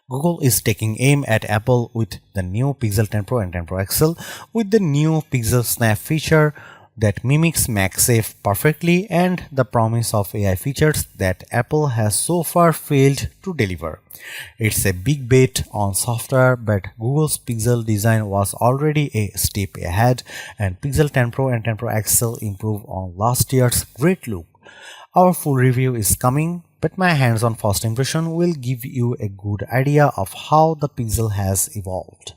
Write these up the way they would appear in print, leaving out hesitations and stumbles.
Google is taking aim at Apple with the new Pixel 10 Pro and 10 Pro XL with the new PixelSnap feature that mimics MagSafe perfectly and the promise of AI features that Apple has so far failed to deliver. It's a big bet on software, but Google's Pixel design was already a step ahead, and Pixel 10 Pro and 10 Pro XL improve on last year's great look. Our full review is coming, but my hands-on first impression will give you a good idea of how the Pixel has evolved.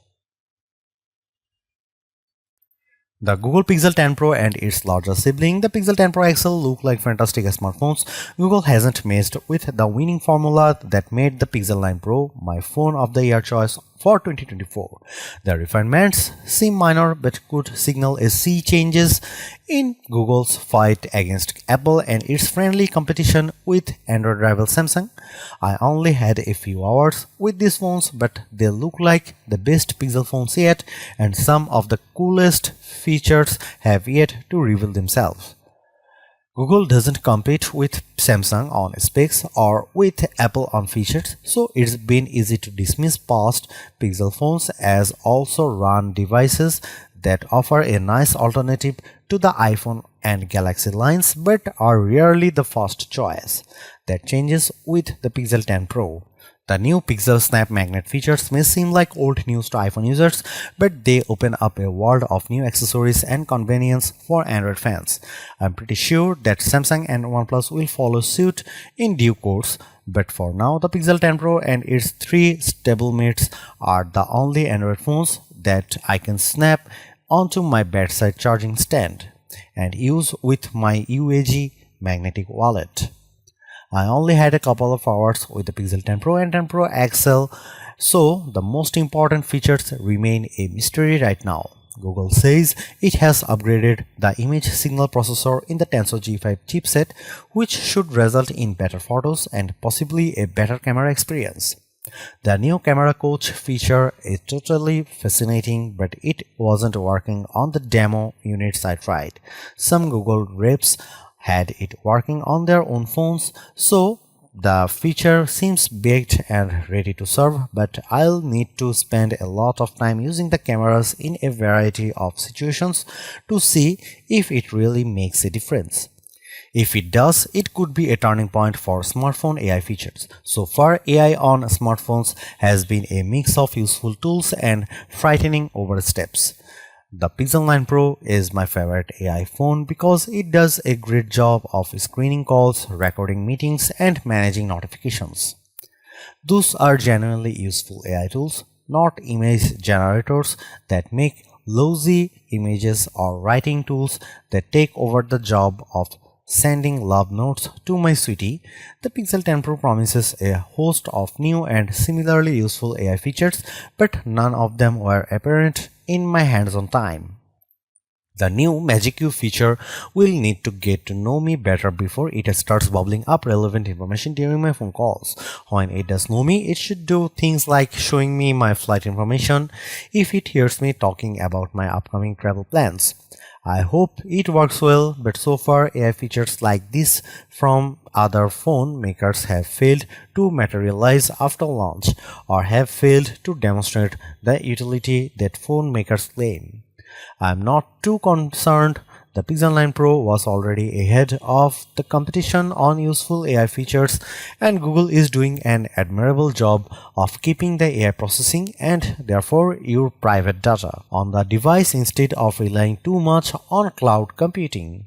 The Google Pixel 10 Pro and its larger sibling, the Pixel 10 Pro XL, look like fantastic smartphones. Google hasn't messed with the winning formula that made the Pixel 9 Pro my phone of the year choice for 2024. The refinements seem minor but could signal a sea changes in Google's fight against Apple and its friendly competition with Android rival Samsung. I only had a few hours with these phones, but they look like the best Pixel phones yet, and some of the coolest features have yet to reveal themselves. Google doesn't compete with Samsung on specs or with Apple on features, so it's been easy to dismiss past Pixel phones as also run devices that offer a nice alternative to the iPhone and Galaxy lines but are rarely the first choice. That changes with the Pixel 10 Pro. The new PixelSnap Magnet features may seem like old news to iPhone users, but they open up a world of new accessories and convenience for Android fans. I'm pretty sure that Samsung and OnePlus will follow suit in due course, but for now the Pixel 10 Pro and its three stablemates are the only Android phones that I can snap onto my bedside charging stand and use with my UAG magnetic wallet. I only had a couple of hours with the Pixel 10 Pro and 10 Pro XL, so the most important features remain a mystery right now. Google says it has upgraded the image signal processor in the Tensor G5 chipset, which should result in better photos and possibly a better camera experience. The new camera coach feature is totally fascinating, but it wasn't working on the demo units I tried. Some Google reps had it working on their own phones, so the feature seems baked and ready to serve, but I'll need to spend a lot of time using the cameras in a variety of situations to see if it really makes a difference. If it does, it could be a turning point for smartphone AI features. So far, AI on smartphones has been a mix of useful tools and frightening oversteps. The Pixel 9 Pro is my favorite AI phone because it does a great job of screening calls, recording meetings, and managing notifications. Those are genuinely useful AI tools, not image generators that make lousy images or writing tools that take over the job of sending love notes to my sweetie. The Pixel 10 Pro promises a host of new and similarly useful AI features, but none of them were apparent in my hands-on time. The new Magic Cube feature will need to get to know me better before it starts bubbling up relevant information during my phone calls. When it does know me, it should do things like showing me my flight information if it hears me talking about my upcoming travel plans. I hope it works well, but so far AI features like this from other phone makers have failed to materialize after launch or have failed to demonstrate the utility that phone makers claim. I am not too concerned. The Pixel 9 Pro was already ahead of the competition on useful AI features, and Google is doing an admirable job of keeping the AI processing and therefore your private data on the device instead of relying too much on cloud computing.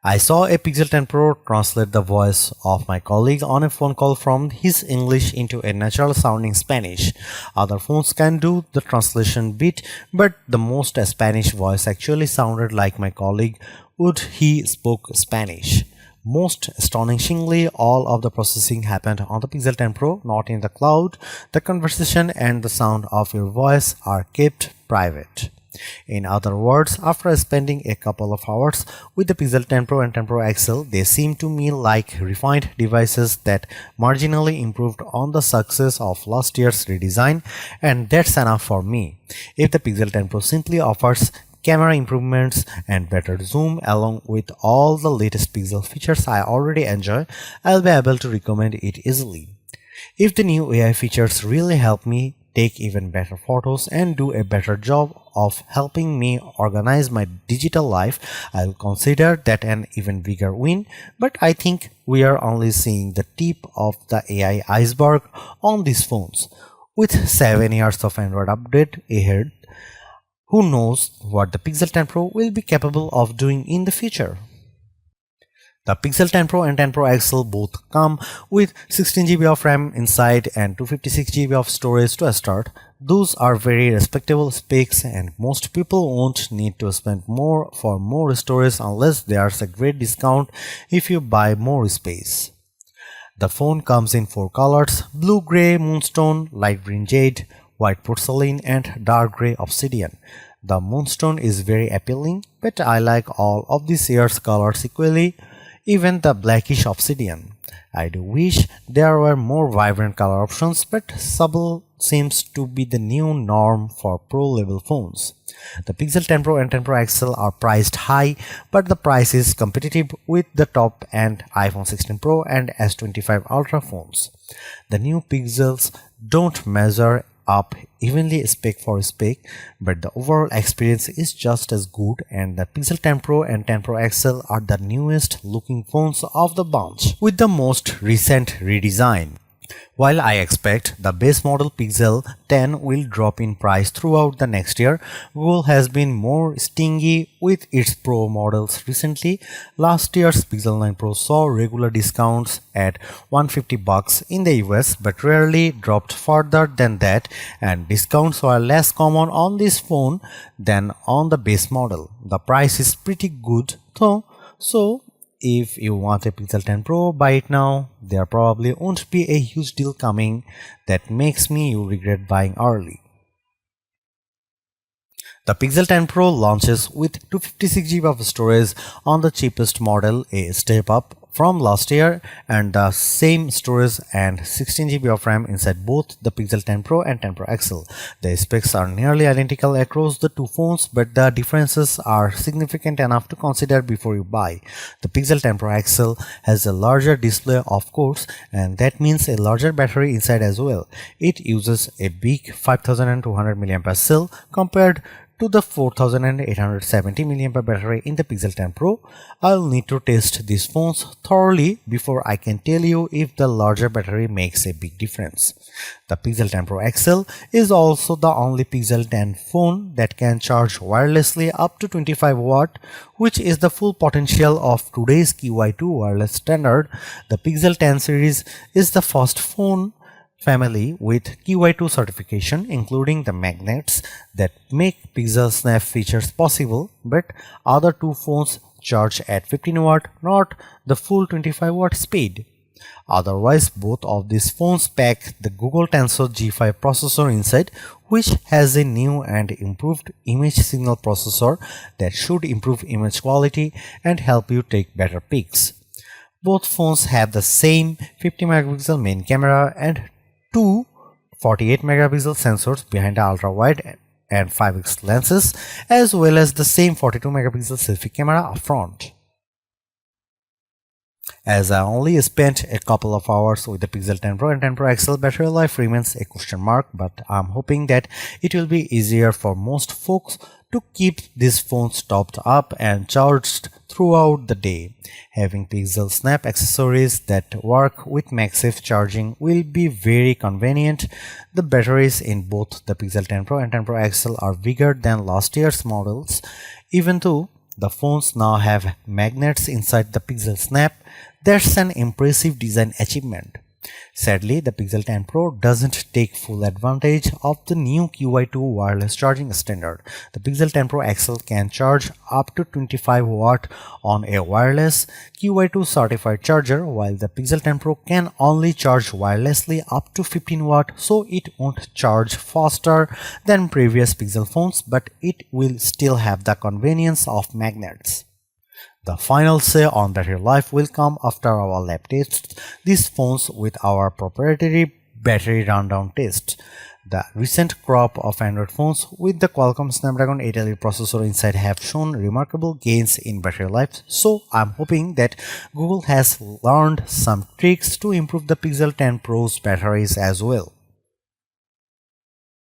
I saw a Pixel 10 Pro translate the voice of my colleague on a phone call from his English into a natural sounding Spanish. Other phones can do the translation bit, but the most Spanish voice actually sounded like my colleague would he spoke Spanish. Most astonishingly, all of the processing happened on the Pixel 10 Pro, not in the cloud. The conversation and the sound of your voice are kept private. In other words, after spending a couple of hours with the Pixel 10 Pro and 10 Pro XL, they seem to me like refined devices that marginally improved on the success of last year's redesign, and that's enough for me. If the Pixel 10 Pro simply offers camera improvements and better zoom along with all the latest Pixel features I already enjoy, I'll be able to recommend it easily. If the new AI features really help me take even better photos and do a better job of helping me organize my digital life, I'll consider that an even bigger win. But I think we are only seeing the tip of the AI iceberg on these phones. With 7 years of Android update ahead, who knows what the Pixel 10 Pro will be capable of doing in the future. The Pixel 10 Pro and 10 Pro XL both come with 16GB of RAM inside and 256GB of storage to start. Those are very respectable specs and most people won't need to spend more for more storage unless there's a great discount if you buy more space. The phone comes in 4 colors: blue gray moonstone, light green jade, white porcelain and dark gray obsidian. The moonstone is very appealing, but I like all of these year's colors equally, even the blackish obsidian. I do wish there were more vibrant color options, but subtle seems to be the new norm for pro-level phones. The Pixel 10 Pro and 10 Pro XL are priced high, but the price is competitive with the top-end iPhone 16 Pro and S25 Ultra phones. The new Pixels don't measure up evenly spec for spec, but the overall experience is just as good, and the Pixel 10 Pro and 10 Pro XL are the newest looking phones of the bunch with the most recent redesign. While I expect the base model Pixel 10 will drop in price throughout the next year, Google has been more stingy with its Pro models recently. Last year's Pixel 9 Pro saw regular discounts at $150 in the US, but rarely dropped further than that, and discounts were less common on this phone than on the base model. The price is pretty good though, so if you want a Pixel 10 Pro, buy it now. There probably won't be a huge deal coming that makes you regret buying early. The Pixel 10 Pro launches with 256GB of storage on the cheapest model, a step up from last year, and the same storage and 16GB of RAM inside both the Pixel 10 Pro and 10 Pro XL. The specs are nearly identical across the two phones, but the differences are significant enough to consider before you buy. The Pixel 10 Pro XL has a larger display, of course, and that means a larger battery inside as well. It uses a big 5200 mAh cell compared to the 4870 mAh battery in the Pixel 10 Pro. I'll need to test these phones thoroughly before I can tell you if the larger battery makes a big difference. The Pixel 10 Pro XL is also the only Pixel 10 phone that can charge wirelessly up to 25 watt, which is the full potential of today's QI2 wireless standard. The Pixel 10 series is the first phone family with QI2 certification, including the magnets that make PixelSnap features possible, but other two phones charge at 15 watt, not the full 25 watt speed. Otherwise, both of these phones pack the Google Tensor G5 processor inside, which has a new and improved image signal processor that should improve image quality and help you take better pics. Both phones have the same 50 megapixel main camera and two 48 megapixel sensors behind the ultra-wide and 5x lenses, as well as the same 42 megapixel selfie camera up front. As I only spent a couple of hours with the Pixel 10 Pro and 10 Pro XL, battery life remains a question mark, but I'm hoping that it will be easier for most folks to keep these phones topped up and charged throughout the day. Having PixelSnap accessories that work with MagSafe charging will be very convenient. The batteries in both the Pixel 10 Pro and 10 Pro XL are bigger than last year's models. Even though the phones now have magnets inside the PixelSnap, that's an impressive design achievement. Sadly, the Pixel 10 Pro doesn't take full advantage of the new QI2 wireless charging standard. The Pixel 10 Pro XL can charge up to 25 watt on a wireless QI2 certified charger, while the Pixel 10 Pro can only charge wirelessly up to 15 watt, so it won't charge faster than previous Pixel phones, but it will still have the convenience of magnets. The final say on battery life will come after our lab tests these phones with our proprietary battery rundown test. The recent crop of Android phones with the Qualcomm Snapdragon 8 Elite processor inside have shown remarkable gains in battery life, so I'm hoping that Google has learned some tricks to improve the Pixel 10 Pro's batteries as well.